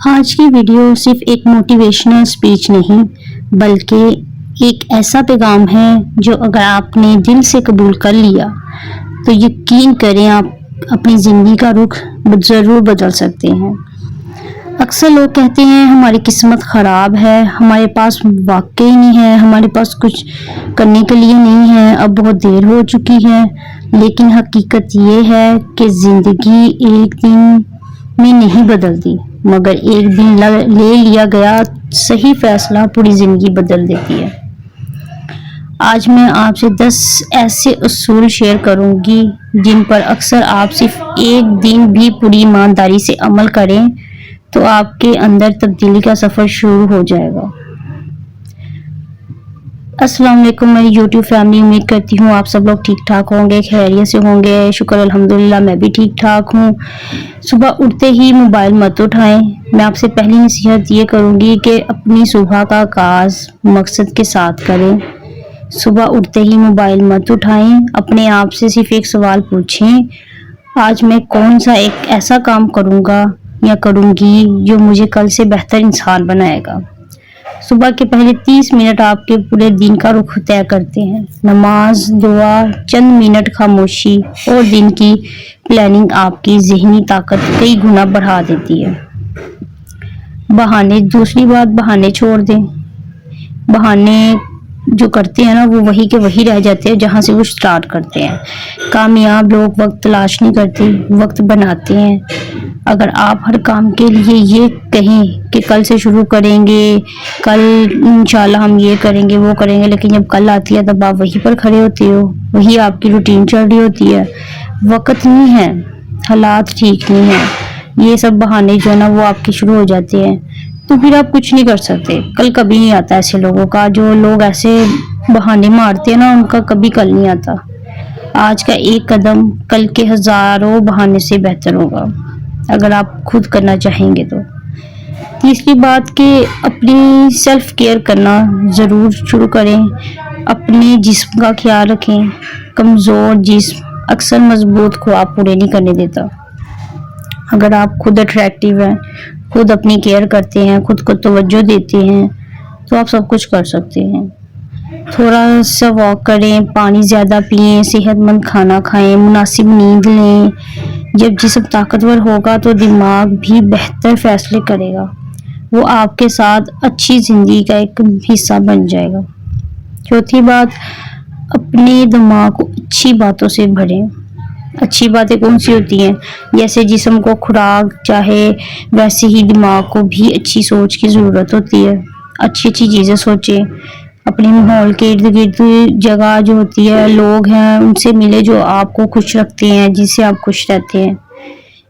آج کی ویڈیو صرف ایک موٹیویشنل سپیچ نہیں بلکہ ایک ایسا پیغام ہے جو اگر آپ نے دل سے قبول کر لیا تو یقین کریں آپ اپنی زندگی کا رخ ضرور بدل سکتے ہیں۔ اکثر لوگ کہتے ہیں ہماری قسمت خراب ہے، ہمارے پاس واقعی نہیں ہے، ہمارے پاس کچھ کرنے کے لیے نہیں ہے، اب بہت دیر ہو چکی ہے۔ لیکن حقیقت یہ ہے کہ زندگی ایک دن میں نہیں بدلتی، مگر ایک دن لے لیا گیا صحیح فیصلہ پوری زندگی بدل دیتی ہے۔ آج میں آپ سے 10 ایسے اصول شیئر کروں گی جن پر اکثر آپ صرف ایک دن بھی پوری ایمانداری سے عمل کریں تو آپ کے اندر تبدیلی کا سفر شروع ہو جائے گا۔ السلام علیکم میری یوٹیوب فیملی، امید کرتی ہوں آپ سب لوگ ٹھیک ٹھاک ہوں گے، خیریت سے ہوں گے۔ شکر الحمدللہ میں بھی ٹھیک ٹھاک ہوں۔ صبح اٹھتے ہی موبائل مت اٹھائیں۔ میں آپ سے پہلی نصیحت یہ کروں گی کہ اپنی صبح کا آغاز مقصد کے ساتھ کریں۔ صبح اٹھتے ہی موبائل مت اٹھائیں، اپنے آپ سے صرف ایک سوال پوچھیں، آج میں کون سا ایک ایسا کام کروں گا یا کروں گی جو مجھے کل سے بہتر انسان بنائے گا۔ صبح کے پہلے 30 منٹ آپ کے پورے دن کا رخ طے کرتے ہیں۔ نماز، دعا، چند منٹ خاموشی اور دن کی پلاننگ آپ کی ذہنی طاقت کئی گنا بڑھا دیتی ہے۔ دوسری بات، بہانے چھوڑ دیں۔ بہانے جو کرتے ہیں نا وہ وہی کے وہی رہ جاتے ہیں جہاں سے وہ سٹارٹ کرتے ہیں۔ کامیاب لوگ وقت تلاش نہیں کرتے، وقت بناتے ہیں۔ اگر آپ ہر کام کے لیے یہ کہیں کہ کل سے شروع کریں گے، کل انشاءاللہ ہم یہ کریں گے وہ کریں گے، لیکن جب کل آتی ہے تب آپ وہیں پر کھڑے ہوتے ہو، وہی آپ کی روٹین چل رہی ہوتی ہے۔ وقت نہیں ہے، حالات ٹھیک نہیں ہے، یہ سب بہانے جو ہے نا وہ آپ کے شروع ہو جاتے ہیں تو پھر آپ کچھ نہیں کر سکتے۔ کل کبھی نہیں آتا ایسے لوگوں کا، جو لوگ ایسے بہانے مارتے ہیں نا ان کا کبھی کل نہیں آتا۔ آج کا ایک قدم کل کے ہزاروں بہانے سے بہتر ہوگا اگر آپ خود کرنا چاہیں گے تو۔ تیسری بات کہ اپنی سیلف کیئر کرنا ضرور شروع کریں۔ اپنے جسم کا خیال رکھیں۔ کمزور جسم اکثر مضبوط خواب پورے نہیں کرنے دیتا۔ اگر آپ خود اٹریکٹیو ہیں، خود اپنی کیئر کرتے ہیں، خود کو توجہ دیتے ہیں تو آپ سب کچھ کر سکتے ہیں۔ تھوڑا سا واک کریں، پانی زیادہ پئیں، صحت مند کھانا کھائیں، مناسب نیند لیں۔ جب جسم طاقتور ہوگا تو دماغ بھی بہتر فیصلے کرے گا، وہ آپ کے ساتھ اچھی زندگی کا ایک حصہ بن جائے گا۔ چوتھی بات، اپنے دماغ کو اچھی باتوں سے بھریں۔ اچھی باتیں کون سی ہوتی ہیں؟ جیسے جسم کو خوراک چاہے ویسے ہی دماغ کو بھی اچھی سوچ کی ضرورت ہوتی ہے۔ اچھی اچھی چیزیں سوچیں، اپنے ماحول کے ارد گرد جگہ جو ہوتی ہے، لوگ ہیں ان سے ملے جو آپ کو خوش رکھتے ہیں، جس سے آپ خوش رہتے ہیں۔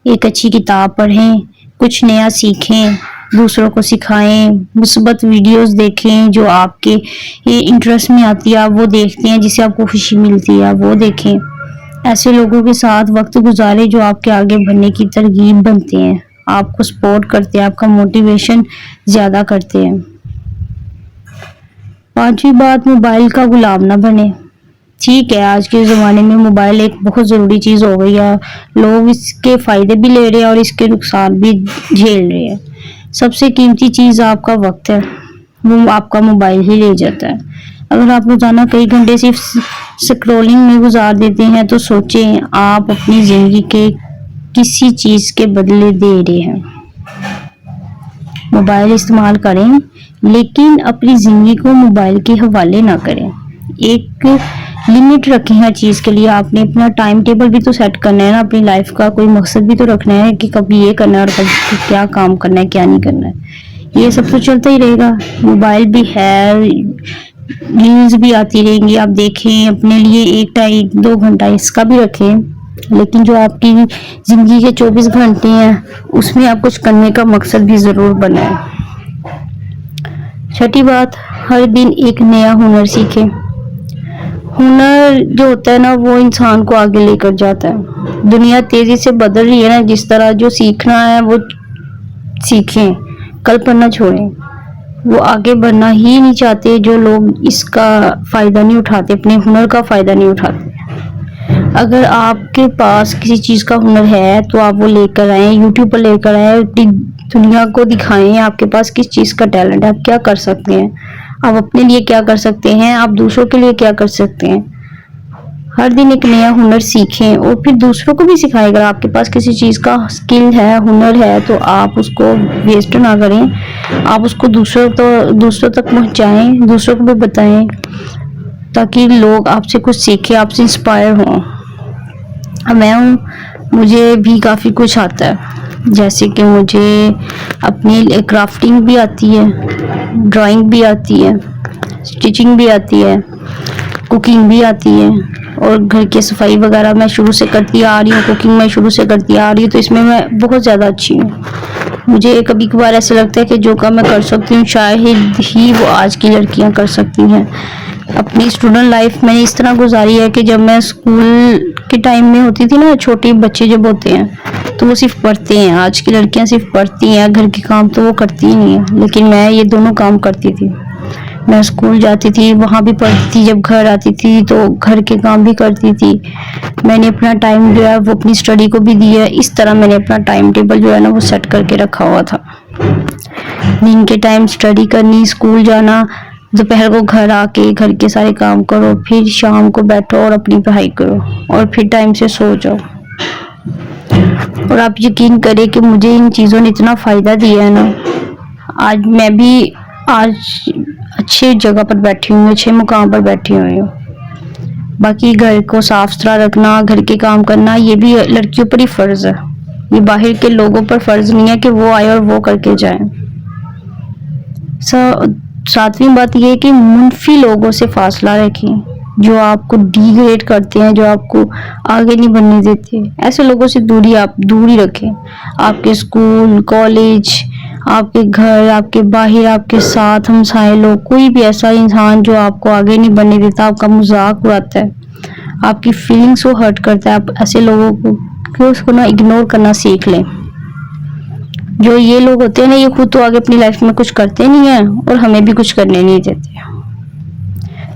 ایک اچھی کتاب پڑھیں، کچھ نیا سیکھیں، دوسروں کو سکھائیں، مثبت ویڈیوز دیکھیں جو آپ کے انٹرسٹ میں آتی ہے، آپ وہ دیکھتے ہیں، جس سے آپ کو خوشی ملتی ہے، وہ دیکھیں۔ ایسے لوگوں کے ساتھ وقت گزاریں جو آپ کے آگے بڑھنے کی ترغیب بنتے ہیں، آپ کو سپورٹ کرتے ہیں، آپ کا موٹیویشن زیادہ کرتے ہیں۔ پانچویں بات، موبائل کا غلام نہ بنے۔ ٹھیک ہے، آج کے زمانے میں موبائل ایک بہت ضروری چیز ہو گئی ہے، لوگ اس کے فائدے بھی لے رہے ہیں اور اس کے نقصان بھی جھیل رہے ہیں۔ سب سے قیمتی چیز آپ کا وقت ہے، وہ آپ کا موبائل ہی لے جاتا ہے۔ اگر آپ روزانہ کئی گھنٹے صرف سکرولنگ میں گزار دیتے ہیں تو سوچیں آپ اپنی زندگی کے کسی چیز کے بدلے دے رہے ہیں۔ موبائل استعمال کریں لیکن اپنی زندگی کو موبائل کے حوالے نہ کریں۔ ایک لمٹ رکھیں ہر چیز کے لیے، آپ نے اپنا ٹائم ٹیبل بھی تو سیٹ کرنا ہے نا، اپنی لائف کا کوئی مقصد بھی تو رکھنا ہے کہ کبھی یہ کرنا ہے اور کبھی کیا کام کرنا ہے کیا نہیں کرنا ہے۔ یہ سب تو چلتا ہی رہے گا، موبائل بھی ہے، ریلز بھی آتی رہیں گی، آپ دیکھیں، اپنے لیے 1-2 گھنٹہ اس کا بھی رکھیں، لیکن جو آپ کی زندگی کے 24 گھنٹے ہیں اس میں آپ کچھ کرنے کا مقصد بھی ضرور بنائیں۔ چھٹی بات، ہر دن ایک نیا ہنر سیکھیں۔ ہنر جو ہوتا ہے نا وہ انسان کو آگے لے کر جاتا ہے۔ دنیا تیزی سے بدل رہی ہے نا، جس طرح جو سیکھنا ہے وہ سیکھیں، کل پر نہ چھوڑیں۔ وہ آگے بڑھنا ہی نہیں چاہتے جو لوگ اس کا فائدہ نہیں اٹھاتے، اپنے ہنر کا فائدہ نہیں اٹھاتے۔ اگر آپ کے پاس کسی چیز کا ہنر ہے تو آپ وہ لے کر آئیں، یوٹیوب پر لے کر آئیں، دنیا کو دکھائیں آپ کے پاس کس چیز کا ٹیلنٹ ہے، آپ کیا کر سکتے ہیں، آپ اپنے لیے کیا کر سکتے ہیں، آپ دوسروں کے لیے کیا کر سکتے ہیں۔ ہر دن ایک نیا ہنر سیکھیں اور پھر دوسروں کو بھی سکھائیں۔ اگر آپ کے پاس کسی چیز کا اسکل ہے، ہنر ہے، تو آپ اس کو ویسٹ نہ کریں، آپ اس کو دوسروں تک پہنچائیں، دوسروں کو بھی بتائیں تاکہ لوگ آپ سے کچھ سیکھیں، آپ سے انسپائر ہوں۔ میں ہوں، مجھے بھی کافی کچھ آتا ہے، جیسے کہ مجھے اپنی کرافٹنگ بھی آتی ہے، ڈرائنگ بھی آتی ہے، اسٹیچنگ بھی آتی ہے، کوکنگ بھی آتی ہے، اور گھر کی صفائی وغیرہ میں شروع سے کرتی آ رہی ہوں، کوکنگ میں شروع سے کرتی آ رہی ہوں، تو اس میں بہت زیادہ اچھی ہوں۔ مجھے کبھی کبھار ایسا لگتا ہے کہ جو کام میں کر سکتی ہوں شاید ہی وہ آج کی لڑکیاں کر سکتی ہیں۔ اپنی اسٹوڈنٹ لائف میں نے اس طرح گزاری ہے کہ جب میں اسکول کے ٹائم میں ہوتی تھی نا، چھوٹے بچے جب ہوتے ہیں تو وہ صرف پڑھتے ہیں، آج کی لڑکیاں صرف پڑھتی ہیں، گھر کے کام تو وہ کرتی ہی نہیں ہیں، لیکن میں یہ دونوں کام کرتی تھی۔ میں اسکول جاتی تھی، وہاں بھی پڑھتی تھی، جب گھر آتی تھی تو گھر کے کام بھی کرتی تھی۔ میں نے اپنا ٹائم جو ہے وہ اپنی اسٹڈی کو بھی دیا، اس طرح میں نے اپنا ٹائم ٹیبل جو ہے نا وہ سیٹ کر کے رکھا ہوا تھا۔ دن کے ٹائم اسٹڈی کرنی، اسکول جانا، دوپہر کو گھر آ کے گھر کے سارے کام کرو، پھر شام کو بیٹھو اور اپنی پڑھائی کرو، اور پھر ٹائم سے سو جاؤ۔ اور آپ یقین کریں کہ مجھے ان چیزوں نے اتنا فائدہ دیا ہے نا، آج میں بھی اچھے جگہ پر بیٹھی ہوں، اچھے مقام پر بیٹھی ہوئی ہوں۔ باقی گھر کو صاف ستھرا رکھنا، گھر کے کام کرنا، یہ بھی لڑکیوں پر ہی فرض ہے، یہ باہر کے لوگوں پر فرض نہیں ہے کہ وہ آئے اور وہ کر کے جائیں۔ ساتویں بات یہ ہے کہ منفی لوگوں سے فاصلہ رکھیں، جو آپ کو ڈی گریڈ کرتے ہیں، جو آپ کو آگے نہیں بڑھنے دیتے، ایسے لوگوں سے دور ہی رکھیں۔ آپ کے اسکول، کالج، آپ کے گھر، آپ کے باہر، آپ کے ساتھ ہمسائے لوگ، کوئی بھی ایسا انسان جو آپ کو آگے نہیں بڑھنے دیتا، آپ کا مذاق اڑاتا ہے، آپ کی فیلنگس کو ہرٹ کرتا ہے، آپ ایسے لوگوں کو اس کو نا اگنور کرنا سیکھ لیں۔ جو یہ لوگ ہوتے ہیں نا، یہ خود تو آگے اپنی لائف میں کچھ کرتے نہیں ہیں اور ہمیں بھی کچھ کرنے نہیں دیتے۔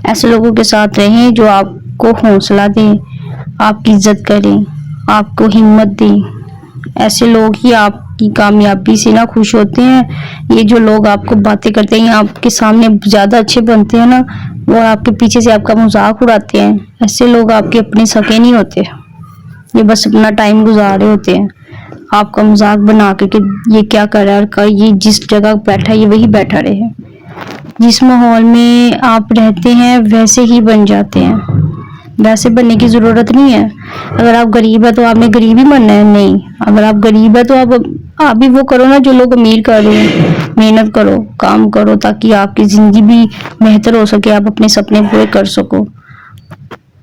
ایسے لوگوں کے ساتھ رہیں جو آپ کو حوصلہ دیں، آپ کی عزت کریں، آپ کو ہمت دیں۔ ایسے لوگ ہی آپ کی کامیابی سے نا خوش ہوتے ہیں۔ یہ جو لوگ آپ کو باتیں کرتے ہیں، آپ کے سامنے زیادہ اچھے بنتے ہیں نا، اور آپ کے پیچھے سے آپ کا مذاق اڑاتے ہیں، ایسے لوگ آپ کے اپنے سکے نہیں ہوتے، یہ بس اپنا ٹائم گزار رہے ہوتے ہیں آپ کا مذاق بنا کے کہ یہ کیا کر رہا ہے، یہ جس جگہ بیٹھا ہے یہ وہی بیٹھا رہے۔ جس ماحول میں آپ رہتے ہیں ویسے ہی بن جاتے ہیں، ویسے بننے کی ضرورت نہیں ہے۔ اگر آپ غریب ہیں تو آپ نے غریب ہی بننا ہے؟ نہیں، اگر آپ غریب ہیں تو آپ بھی وہ کرو نا جو لوگ امیر کر رہے ہیں، محنت کرو، کام کرو، تاکہ آپ کی زندگی بھی بہتر ہو سکے، آپ اپنے سپنے پورے کر سکو۔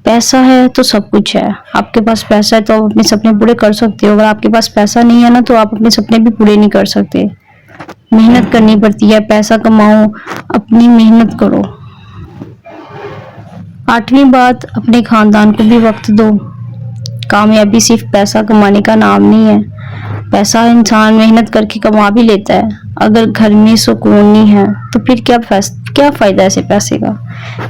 پیسہ ہے تو سب کچھ ہے، آپ کے پاس پیسہ ہے تو آپ اپنے سپنے پورے کر سکتے ہو، اگر آپ کے پاس پیسہ نہیں ہے نا تو آپ اپنے سپنے بھی پورے نہیں کر سکتے۔ محنت کرنی پڑتی ہے، پیسہ کماؤ، اپنی محنت کرو۔ 8ویں بات، اپنے خاندان کو بھی وقت دو۔ کامیابی صرف پیسہ کمانے کا نام نہیں ہے، پیسہ انسان محنت کر کے کما بھی لیتا ہے، اگر گھر میں سکون نہیں ہے تو پھر کیا فائدہ ایسے پیسے کا؟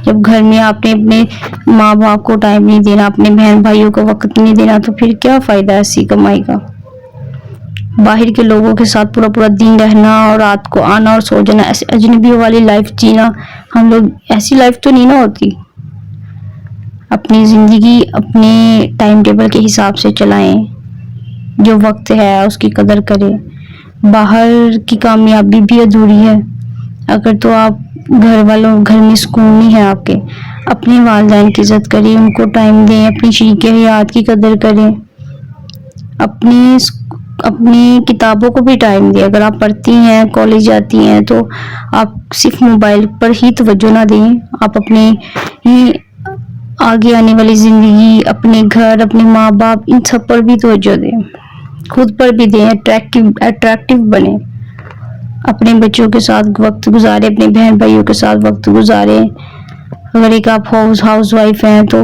جب گھر میں آپ نے اپنے ماں باپ کو ٹائم نہیں دینا، اپنے بہن بھائیوں کو وقت نہیں دینا، تو پھر کیا فائدہ ایسی کمائی کا؟ باہر کے لوگوں کے ساتھ پورا دن رہنا اور رات کو آنا اور سو جانا، ایسے اجنبیوں والی لائف جینا، ہم لوگ ایسی لائف تو نہیں نا ہوتی۔ اپنی زندگی اپنے ٹائم ٹیبل کے حساب سے چلائیں، جو وقت ہے اس کی قدر کریں۔ باہر کی کامیابی بھی ادھوری ہے اگر تو آپ گھر میں سکون نہیں ہے آپ کے۔ اپنے والدین کی عزت کریں، ان کو ٹائم دیں، اپنی شریک حیات کی قدر کریں، اپنی کتابوں کو بھی ٹائم دیں۔ اگر آپ پڑھتی ہیں، کالج جاتی ہیں، تو آپ صرف موبائل پر ہی توجہ نہ دیں، آپ اپنے آگے آنے والی زندگی، اپنے گھر، اپنے ماں باپ، ان سب پر بھی توجہ دیں، خود پر بھی دیں، اٹریکٹیو بنیں، اپنے بچوں کے ساتھ وقت گزاریں، اپنے بہن بھائیوں کے ساتھ وقت گزاریں۔ اگر ایک آپ ہاؤس وائف ہیں تو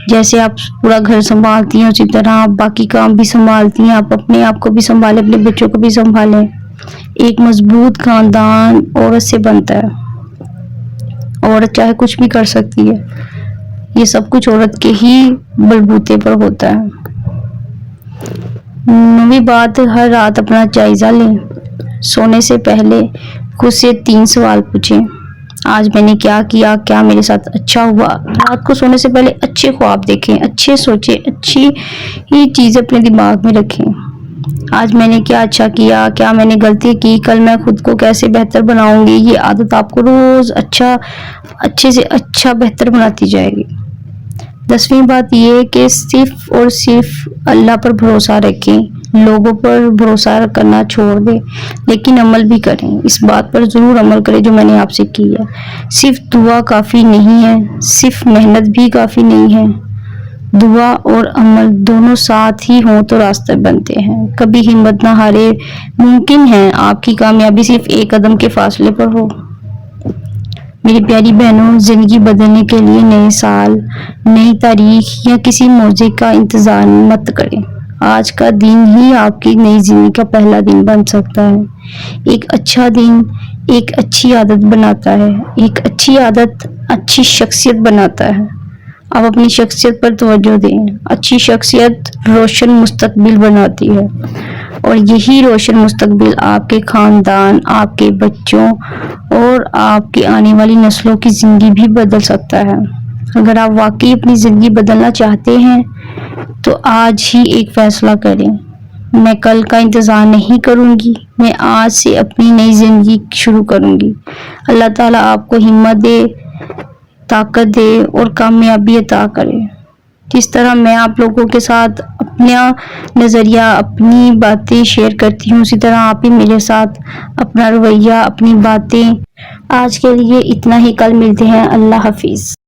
جیسے آپ پورا گھر سنبھالتی ہیں اسی طرح آپ باقی کام بھی سنبھالتی ہیں، آپ اپنے آپ کو بھی سنبھالیں، اپنے بچوں کو بھی سنبھالیں۔ ایک مضبوط خاندان عورت سے بنتا ہے، عورت چاہے کچھ بھی کر سکتی ہے، یہ سب کچھ عورت کے ہی بلبوتے پر ہوتا ہے۔ 9ویں بات، ہر رات اپنا جائزہ لیں۔ سونے سے پہلے خود سے 3 سوال پوچھیں۔ آج میں نے کیا کیا، کیا میرے ساتھ اچھا ہوا۔ رات کو سونے سے پہلے اچھے خواب دیکھیں، اچھے سوچیں، اچھی ہی چیزیں اپنے دماغ میں رکھیں۔ آج میں نے کیا اچھا کیا، کیا میں نے غلطی کی، کل میں خود کو کیسے بہتر بناؤں گی۔ یہ عادت آپ کو روز اچھے سے اچھا بہتر بناتی جائے گی۔ 10ویں بات یہ کہ صرف اور صرف اللہ پر بھروسہ رکھیں، لوگوں پر بھروسہ کرنا چھوڑ دیں، لیکن عمل بھی کریں۔ اس بات پر ضرور عمل کریں جو میں نے آپ سے کی ہے۔ صرف دعا کافی نہیں ہے، صرف محنت بھی کافی نہیں ہے۔ دعا اور عمل دونوں ساتھ ہی ہوں تو راستے بنتے ہیں۔ کبھی ہمت نہ ہارے، ممکن ہے آپ کی کامیابی صرف ایک قدم کے فاصلے پر ہو۔ میری پیاری بہنوں، زندگی بدلنے کے لیے نئے سال، نئی تاریخ یا کسی معجزے کا انتظار مت کریں۔ آج کا دن ہی آپ کی نئی زندگی کا پہلا دن بن سکتا ہے۔ ایک اچھا دن ایک اچھی عادت بناتا ہے، ایک اچھی عادت اچھی شخصیت بناتا ہے۔ اب اپنی شخصیت پر توجہ دیں۔ اچھی شخصیت روشن مستقبل بناتی ہے، اور یہی روشن مستقبل آپ کے خاندان، آپ کے بچوں اور آپ کی آنے والی نسلوں کی زندگی بھی بدل سکتا ہے۔ اگر آپ واقعی اپنی زندگی بدلنا چاہتے ہیں تو آج ہی ایک فیصلہ کریں۔ میں کل کا انتظار نہیں کروں گی، میں آج سے اپنی نئی زندگی شروع کروں گی۔ اللہ تعالیٰ آپ کو ہمت دے، طاقت دے اور کامیابی عطا کرے۔ جس طرح میں آپ لوگوں کے ساتھ اپنا نظریہ، اپنی باتیں شیئر کرتی ہوں، اسی طرح آپ بھی میرے ساتھ اپنا رویہ، اپنی باتیں۔ آج کے لیے اتنا ہی، کل ملتے ہیں۔ اللہ حافظ۔